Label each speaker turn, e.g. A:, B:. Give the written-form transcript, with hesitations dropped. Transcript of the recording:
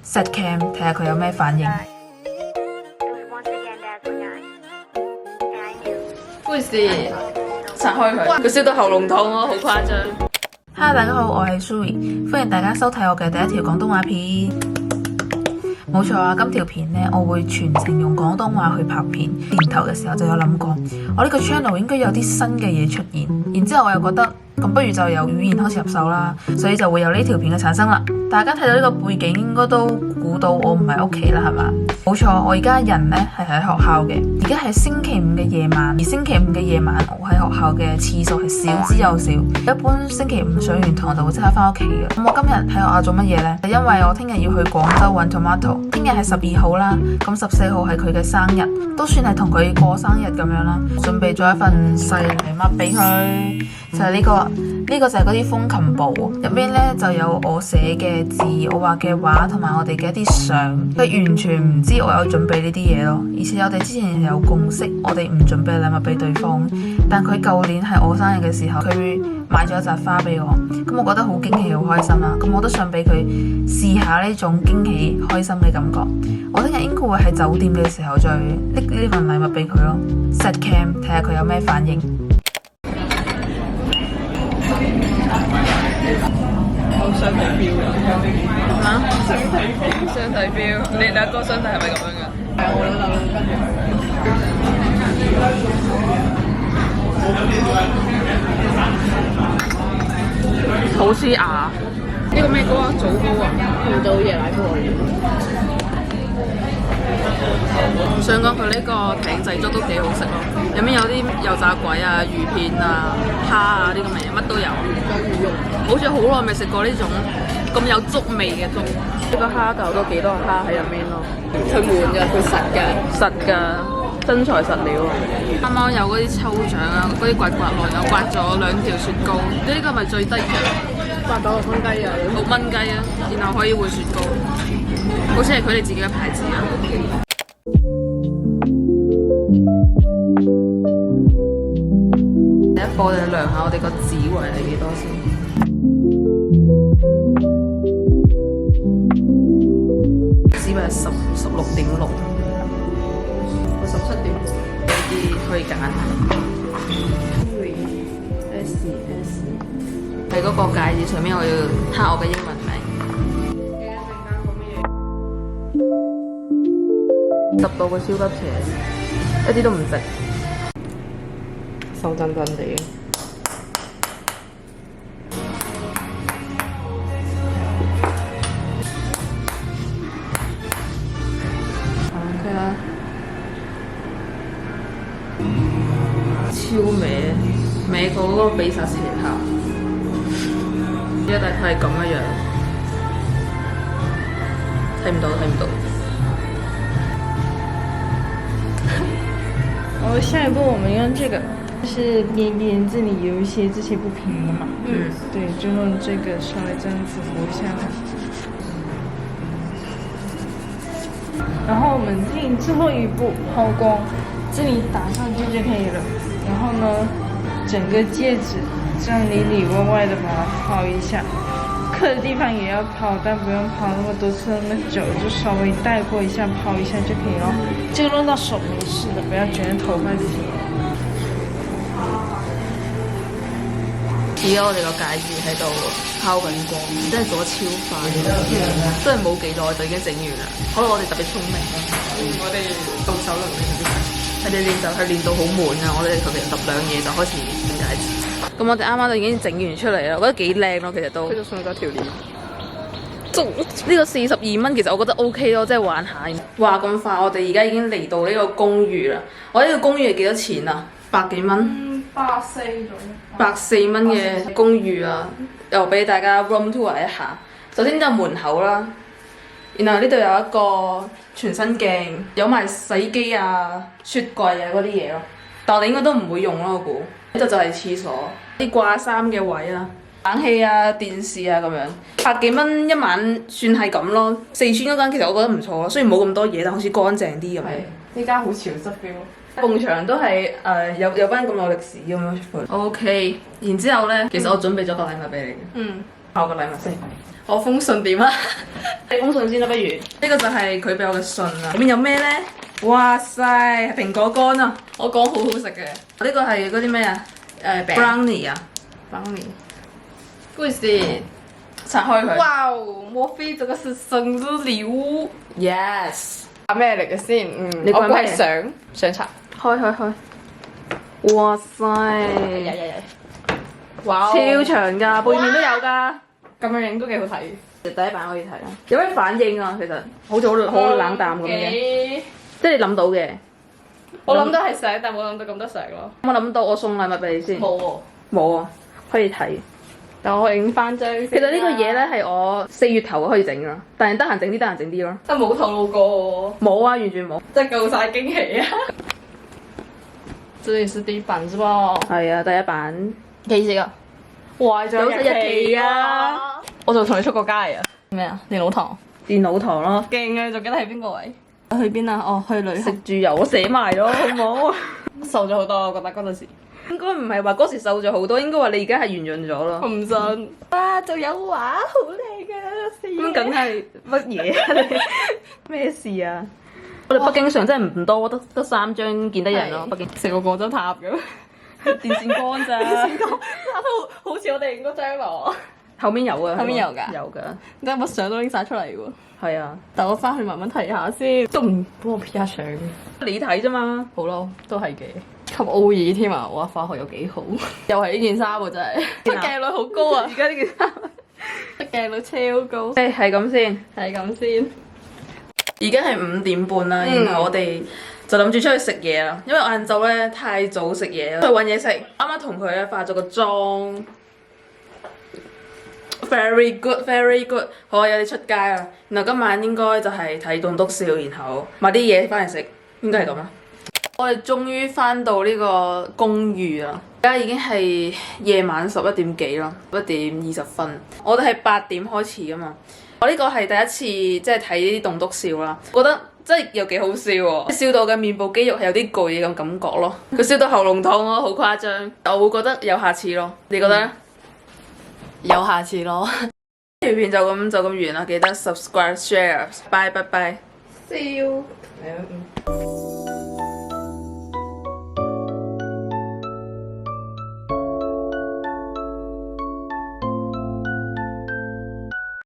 A: set cam 睇下佢有咩反應。
B: 杯事拆開佢，佢燒到喉嚨痛咯，好誇張。
A: Hello， 大家好，我係 Suri， 歡迎大家收睇我嘅第一條廣東話片。冇錯啊，今條片呢，我會全程用廣東話去拍片。年頭嘅時候就有諗過，我呢個 channel 應該有啲新嘅嘢出現。然之後我又覺得，咁不如就由語言開始入手啦，所以就會有呢條片嘅產生啦。大家睇到呢個背景應該都估到我唔喺屋企啦，係嘛？冇錯，我而家人呢係喺學校嘅，而家係星期五嘅夜晚，而星期五嘅夜晚我喺學校嘅次數係少之又少，一般星期五上完堂就會即刻翻屋企嘅。咁我今日喺學校做乜嘢呢？就因為我聽日要去廣州揾 Tomato， 聽日係12號啦，咁14號係佢嘅生日，都算係同佢過生日咁樣啦。準備咗一份細禮物俾佢，就係呢個就係嗰啲風琴簿，入邊呢就有我寫嘅字，我畫嘅畫，同埋我哋嘅一啲相。佢完全唔知我有準備呢啲嘢咯，而且我哋之前有共識，我哋唔準備禮物俾對方。但佢舊年係我生日嘅時候，佢買咗一扎花俾我，咁我覺得好驚喜，好開心啦。咁我都想俾佢試下呢種驚喜、開心嘅感覺。我聽日應該會喺酒店嘅時候再拎呢份禮物俾佢咯。set cam 睇下佢有咩反應。
B: 好相睇標㗎嚇？相睇標，你兩個相睇係咪咁樣㗎？係我老豆跟住好黐牙。呢個咩糕啊？棗糕啊？唔到椰奶糕。想講佢呢個餅製作都幾好食咯，入面有啲油炸鬼啊、魚片啊、蝦啊啲咁嘅嘢，乜都有。有魚肉，好似好耐未食過呢種咁有粥味嘅粥。呢個蝦球都幾多蝦喺入面咯。佢悶㗎，佢實㗎，真材實料。啱啱有嗰啲抽獎啊，嗰啲刮內有刮咗2條雪糕，呢個咪最低嘅，刮到6蚊雞啊！6蚊雞啊，然後可以換雪糕，好似係佢哋自己嘅牌子啊。第一個我哋量下我哋個指圍係幾多先。指圍係16.6，我17.6，有啲可以揀下。S 喺嗰個戒指上面，我要刻我嘅英文名。10度嘅超級邪，一啲都唔值。手震震地。OK 啦，超歪過嗰個比薩斜塔，而家大概係咁嘅樣，睇唔到。
C: 然后下一步我们用这个，就是边边这里有一些这些不平的嘛，对，就用这个稍微这样子扶一下它。然后我们进最后一步抛光，这里打上去就可以了。然后呢，整个戒指这样里里外外的把它抛一下，刻的地方也要抛，但不用抛那么多次那么久，就稍微带过一下，抛一下就可以了。这个弄到手没事的，不要卷在头发里。
B: 而家我哋個戒指喺度拋緊光，真係做得超快，都係冇幾耐就已經整完啦。可能我哋特別聰明啦，我哋動手能力特別強，佢哋練到好滿啊！我哋求其揼兩嘢就開始整戒指。咁我哋啱啱就已經整完出嚟啦，我覺得幾靚咯，其實都。佢就送咗條鏈。呢個42蚊，其實我覺得 OK 咯，即係玩下。話咁快，我哋而家已經嚟到呢個公寓啦。我呢個公寓係幾多錢啊？100幾蚊？104蚊嘅公寓啊，又俾大家 room tour 一下。首先就門口啦，然後呢度有一個全身鏡，有埋洗衣機啊、雪櫃啊嗰啲嘢咯。但我哋應該都唔會用咯，我估。呢度就係廁所，啲掛衫嘅位啊。冷氣啊、電視啊咁樣，100幾蚊一晚算係咁咯。四川嗰間其實我覺得唔錯，雖然冇咁多嘢，但好似乾淨啲咁樣。
C: 呢間好潮濕 feel。
B: 埲牆都係有班咁有歷史咁樣款。OK， 然之後咧，其實我準備咗個禮物俾你嘅。拋個禮物先。我封信點啊？
A: 你封信先啦，不如。呢個就係佢俾我嘅信啊。入面有咩咧？哇塞，係蘋果乾啊！
B: 我講好好食嘅
A: 呢個係嗰啲咩啊？
B: 餅
A: brownie 啊，
B: brownie。故事
A: 拆開佢。
B: 哇哦，莫非這個是生日禮物
A: Yes。
B: 啊？咩嚟嘅先？
A: 你
B: 我估
A: 講咩
B: 係相冊。開。
A: 哇塞，
B: 哇哦
A: 超長㗎，背面都有㗎。
B: 咁樣影都幾好睇。
A: 第一版可以睇啦。有咩反應啊？其實好似好冷淡咁嘅，即係你諗到嘅。
B: 我諗到係錫，但冇諗到咁多錫咯。
A: 我諗到我送禮物俾你先。
B: 冇喎，
A: 冇啊，可以睇。
B: 但我影翻張先。
A: 其實呢個嘢咧係我4月頭可以整㗎，但係得閒整啲，得閒整啲咯。
B: 真係冇透露過喎，
A: 冇啊，完全冇。
B: 真係夠晒驚喜啊！這裡是第一版是吧？
A: 係啊，第一版。
B: 幾時啊？哇！仲有
A: 有日期啊！
B: 我仲同你出過街啊！咩啊？電腦堂。
A: 電腦堂咯，
B: 勁啊！你仲記得喺邊個位？去邊啊？哦，去旅
A: 食
B: 行。
A: 住油我寫埋咯，好唔好？
B: 瘦咗好多，我覺得嗰陣時。
A: 應該唔係話嗰時瘦咗好多，應該話你而家係圓潤咗咯。
B: 我唔信。哇！仲有畫，好靚㗎！
A: 咁梗係乜嘢啊？你咩事啊？我哋北京上真係唔多，得3張見得人咯。北京
B: 成個廣州塔咁。
A: 電線杆咋？
B: 好似我哋影嗰張咯。
A: 後面有啊，
B: 後面有㗎
A: 有㗎，
B: 你乜相都拎晒出嚟喎。
A: 係啊，
B: 但我翻去慢慢睇下先，都唔幫我 P 下相。
A: 你睇啫嘛。
B: 好咯，都係嘅。吸 O 二添啊！哇，化學有幾好，又係呢件衫喎，真係。出鏡率好高啊！
A: 而家呢件衫，
B: 出鏡率超高。
A: 誒係咁先。
B: 係咁先。
A: 而家係5點半啦，然後我哋就諗住出去食嘢啦，因為晏晝咧太早食嘢啦，去揾嘢食。啱啱同佢咧化咗個妝，very good，very good。好啊，有啲出街啊。然後今晚應該就係睇棟篤笑，然後買啲嘢翻嚟食，應該係咁啦。我哋終於翻到呢個公寓啦，而家已經係夜晚11點幾啦，11點20分。我哋係8點開始噶嘛。我呢個係第一次即係睇呢啲棟篤笑啦，覺得真係又幾好笑喎，笑到嘅面部肌肉係有啲攰嘅咁感覺咯。佢笑到喉嚨痛咯，好誇張。我會覺得有下次咯，你覺得咧？
B: 有下次咯。
A: 條片就咁完啦，記得 subscribe share，bye bye bye。See
B: you。